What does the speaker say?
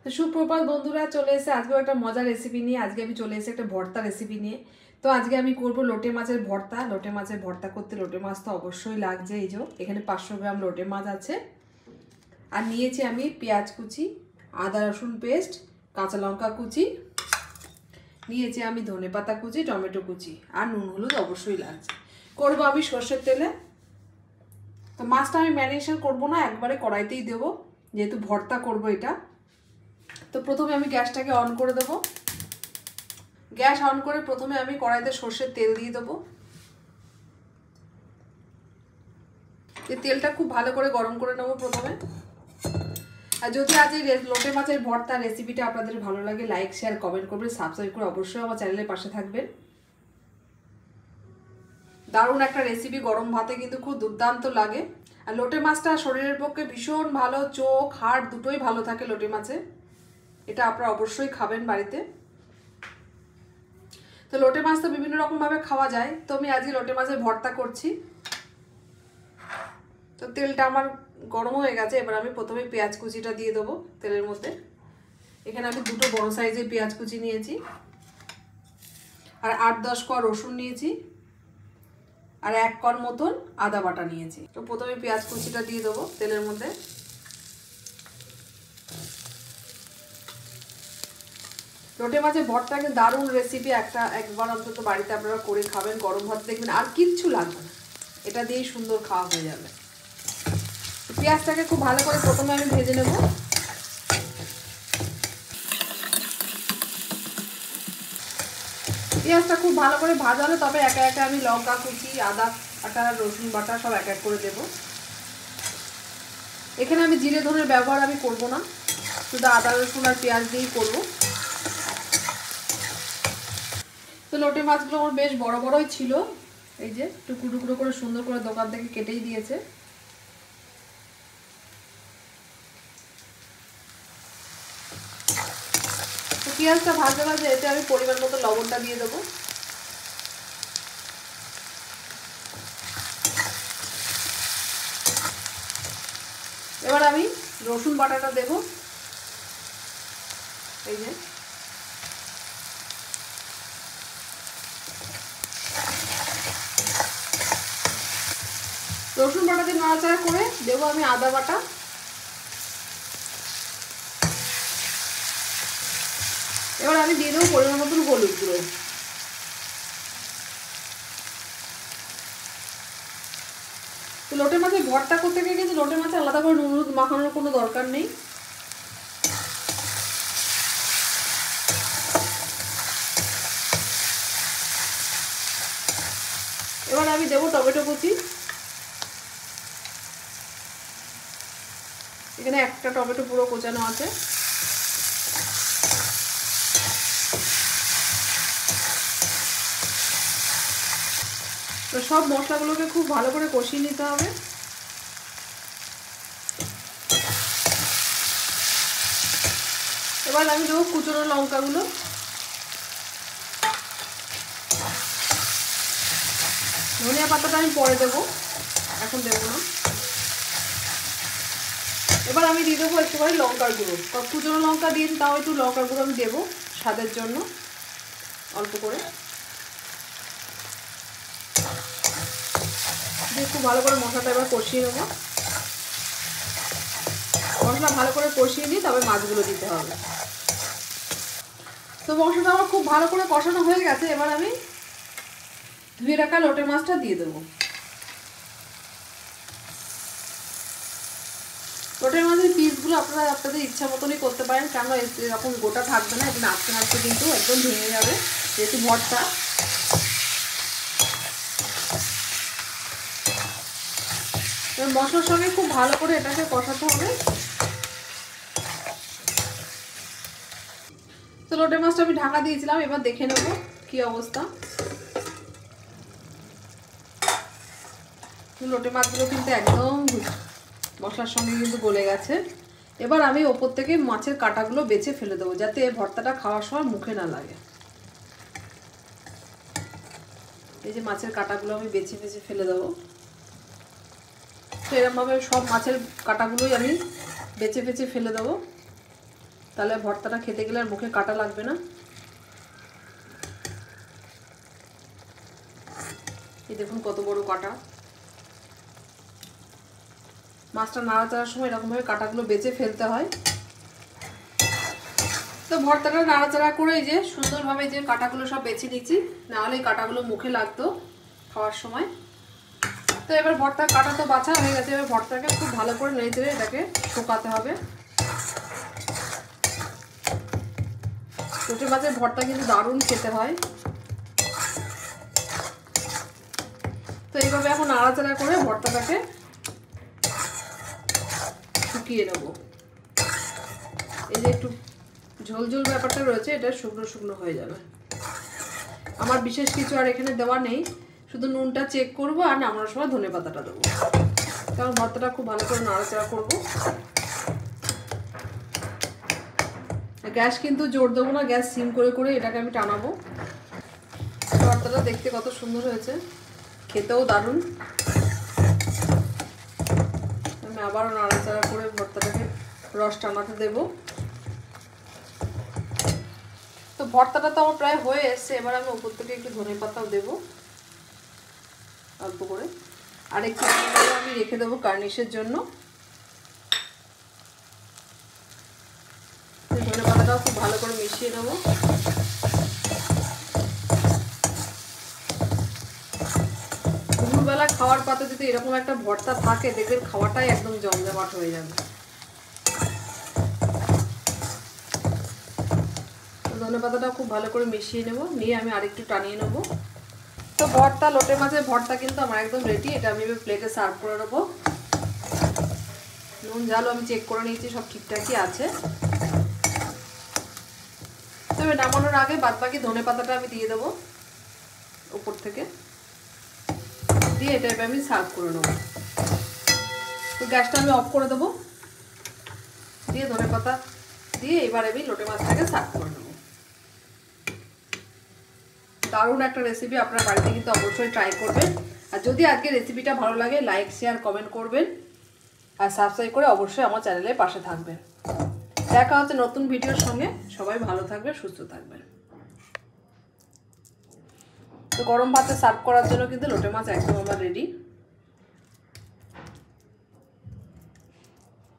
তো সুপ্রভাত বন্ধুরা, চলে এসে আজকেও একটা মজার রেসিপি নিয়ে। আজকে আমি চলে এসে একটা ভর্তা রেসিপি নিয়ে। তো আজকে আমি করব লোটে মাছের ভর্তা। লোটে মাছের ভর্তা করতে লোটে মাছ তো অবশ্যই লাগছে। এই যে এখানে 500 গ্রাম লোটে মাছ আছে, আর নিয়েছি আমি পেঁয়াজ কুচি, আদা রসুন পেস্ট, কাঁচা লঙ্কা কুচি, নিয়েছি আমি ধনেপাতা কুচি, টমেটো কুচি, আর নুন হলুদ অবশ্যই লাগছে। করব আমি সর্ষের তেলে। তো মাছটা আমি ম্যারিনেশন করব না, একবারে কড়াইতেই দেবো, যেহেতু ভর্তা করব এটা। তো প্রথমে আমি গ্যাসটাকে অন করে দেবো। গ্যাস অন করে প্রথমে আমি কড়াইতে সর্ষের তেল দিয়ে দেবো। এই তেলটা খুব ভালো করে গরম করে নেবো প্রথমে। আর যদি আজ এই লোটে মাছের ভর্তা রেসিপিটা আপনাদের ভালো লাগে, লাইক শেয়ার কমেন্ট করবেন, সাবস্ক্রাইব করে অবশ্যই আমার চ্যানেলের পাশে থাকবেন। দারুণ একটা রেসিপি, গরম ভাতে কিন্তু খুব দুর্দান্ত লাগে। আর লোটে মাছটা শরীরের পক্ষে ভীষণ ভালো, চোখ হাড় দুটোই ভালো থাকে লোটে মাছে। এটা আপনারা অবশ্যই খাবেন বাড়িতে। তো লোটে মাছ তো বিভিন্ন রকমভাবে খাওয়া যায়, তো আমি আজকে লোটে মাছের ভর্তা করছি। তো তেলটা আমার গরম হয়ে গেছে, এবার আমি প্রথমে পেঁয়াজ কুচিটা দিয়ে দেবো তেলের মধ্যে। এখানে আমি দুটো বড় সাইজের পেঁয়াজ কুচি নিয়েছি, আর 8-10 কোয়া রসুন নিয়েছি, আর 1 কোয়ার মতন আদা বাটা নিয়েছি। তো প্রথমে পেঁয়াজ কুচিটা দিয়ে দেবো তেলের মধ্যে। লোটে মাছের ভর্তাকে দারুণ রেসিপি, একবার অন্তত বাড়িতে আপনারা করে খাবেন। গরম ভাত দেখবেন আর কিচ্ছু লাগবে না, এটা দিয়েই সুন্দর খাওয়া হয়ে যাবে। পেঁয়াজটাকে খুব ভালো করে প্রথমে আমি ভেজে নেব। পেঁয়াজটা খুব ভালো করে ভাজা হলে তবে একে একে আমি লঙ্কা কুচি, আদা বাটা, রসুন বাটা সব এক এক করে দেব। এখানে আমি জিরে ধনের ব্যবহার আমি করব না, শুধু আদা রসুন আর পেঁয়াজ দিয়েই করব। তো লোটে মাছগুলো আমার বেশ বড় বড়ই ছিল, এই যে টুকরো টুকরো করে সুন্দর করে দোকান থেকে কেটেই দিয়েছে। তো পেঁয়াজটা ভাজতে ভাজতে এতে আমি পরিমাণ মতো লবণটা দিয়ে দেবো। এবার আমি রসুন বাটাটা দেব, এই যে রসুন বাটা দিয়ে নাড়াচাড়া করে দেবো আমি আদা বাটা। এবার আমি দিয়ে দেবো পরিমাণ মতন হলুদ গুঁড়ো। তো লোটে মাছের ভর্তা করতে গিয়ে কিন্তু লোটে মাছে আলাদা করে নুন হলুদ মাখানোর কোনো দরকার নেই। এবার আমি দেবো টমেটো কুচি। এখানে একটা টমেটো পুরো কোচানো আছে। তো সব মশলাগুলোকে খুব ভালো করে কষিয়ে নিতে হবে। এবার আমি দেবো কুচনো লঙ্কাগুলো। ধনিয়া পাতাটা আমি পরে দেবো, এখন দেবো না। এবার আমি দিয়ে দেবো একটুখানি লঙ্কার গুঁড়ো। কুচনো লঙ্কা দিয়েছি, তাও একটু লঙ্কার গুঁড়ো আমি দেবো স্বাদের জন্য, অল্প করে দিয়ে খুব ভালো করে মশলাটা এবার কষিয়ে নেবো। মশলা ভালো করে কষিয়ে নিই, তবে মাছগুলো দিতে হবে। তো মশলাটা আমার খুব ভালো করে কষানো হয়ে গেছে। এবার আমি ধুয়ে রাখা লোটে মাছটা দিয়ে দেবো। লোটে মাছের পিসগুলো আপনারা আপনাদের ইচ্ছা মতনই করতে পারেন, কেন এরকম গোটা থাকবে না, এটা নাড়তে নাড়তে কিন্তু একদম ভেঙে যাবে, যেহেতু ভর্তা। মশলার সঙ্গে খুব ভালো করে এটাকে কষাতে হবে। তো লোটে মাছটা আমি ঢাকা দিয়েছিলাম, এবার দেখে নেব কি অবস্থা। লোটে মাছগুলো কিন্তু একদম মশলার সঙ্গে কিন্তু গলে গেছে। এবার আমি ওপর থেকে মাছের কাঁটাগুলো বেছে ফেলে দেবো, যাতে ভর্তাটা খাওয়ার সময় মুখে না লাগে। এই যে মাছের কাঁটাগুলো আমি বেছে বেছে ফেলে দেবো। তো এরকমভাবে সব মাছের কাঁটাগুলোই আমি বেছে বেছে ফেলে দেবো। তাহলে ভর্তাটা খেতে গেলে আর মুখে কাটা লাগবে না। এই দেখুন কত বড় কাটা। মাছটা নাড়াচাড়ার সময় এরকমভাবে কাটাগুলো বেছে ফেলতে হয়। তো ভর্তাটা নাড়াচাড়া করে এই যে সুন্দরভাবে যে কাটাগুলো সব বেছে নিচ্ছি, নাহলে এই কাটাগুলো মুখে লাগতো খাওয়ার সময়। তো এবার ভর্তা কাটা তো বাছা হয়ে গেছে, এবার ভর্তাকে খুব ভালো করে নেড়ে চেড়ে এটাকে শুকাতে হবে। লোটে মাছের ভর্তা কিন্তু দারুণ খেতে হয়। তো এইভাবে এখন নাড়াচাড়া করে ভর্তাটাকে শুকিয়ে নেব। এই যে একটু ঝোল ঝোল ব্যাপারটা রয়েছে, এটা শুকনো শুকনো হয়ে যাবে। আমার বিশেষ কিছু আর এখানে দেওয়া নেই, শুধু নুনটা চেক করবো আর নামানোর সময় ধনেপাতাটা দেবো। কারণ ভর্তাটা খুব ভালো করে নাড়াচাড়া করবো। গ্যাস কিন্তু জোর দেবো না, গ্যাস সিম করে করে এটাকে আমি টানাবো। ভর্তাটা দেখতে কত সুন্দর হয়েছে, খেতেও দারুণ। আমি আবারও নাড়াচাড়া করে ভর্তাটাকে রস টানাতে দেবো। তো ভর্তাটা তো আমার প্রায় হয়ে এসছে, এবার আমি উপর থেকে একটু ধনেপাতাও দেবো অল্প করে, আর একটু আমি রেখে দেবো গার্নিশের জন্য। ধনেপাতাটাও খুব ভালো করে মিশিয়ে নেবো। দুপুরবেলা খাওয়ার পাতে যদি এরকম একটা ভর্তা থাকে, দেখবেন খাওয়াটাই একদম জমজমাট হয়ে যাবে। ধনেপাতাটাও খুব ভালো করে মিশিয়ে নেব, নিয়ে আমি আরেকটু টানিয়ে নেব। তো ভর্তা, লোটে মাছের ভর্তা কিন্তু আমার একদম রেডি। এটা আমি প্লেটে সার্ভ করে নেবো। নুন ঝালও আমি চেক করে নিয়েছি, সব ঠিকঠাকই আছে। তবে নামানোর আগে বাদবাকি ধনেপাতাটা আমি দিয়ে দেবো উপর থেকে, দিয়ে এটা এবার আমি সার্ভ করে নেবো। তো গ্যাসটা আমি অফ করে দেবো, দিয়ে ধনেপাতা দিয়ে এবার আমি লোটে মাছটাকে সার্ভ করে নেবো। দারুণ একটা রেসিপি, আপনার বাড়িতে কিন্তু অবশ্যই ট্রাই করবেন। আর যদি আজকে রেসিপিটা ভালো লাগে, লাইক শেয়ার কমেন্ট করবেন, আর সাবস্ক্রাইব করে অবশ্যই আমার চ্যানেলের পাশে থাকবেন। দেখা হচ্ছে নতুন ভিডিওর সঙ্গে। সবাই ভালো থাকবে, সুস্থ থাকবেন। তো গরম ভাতে সার্ভ করার জন্য কিন্তু লোটে মাছ একদম আমার রেডি।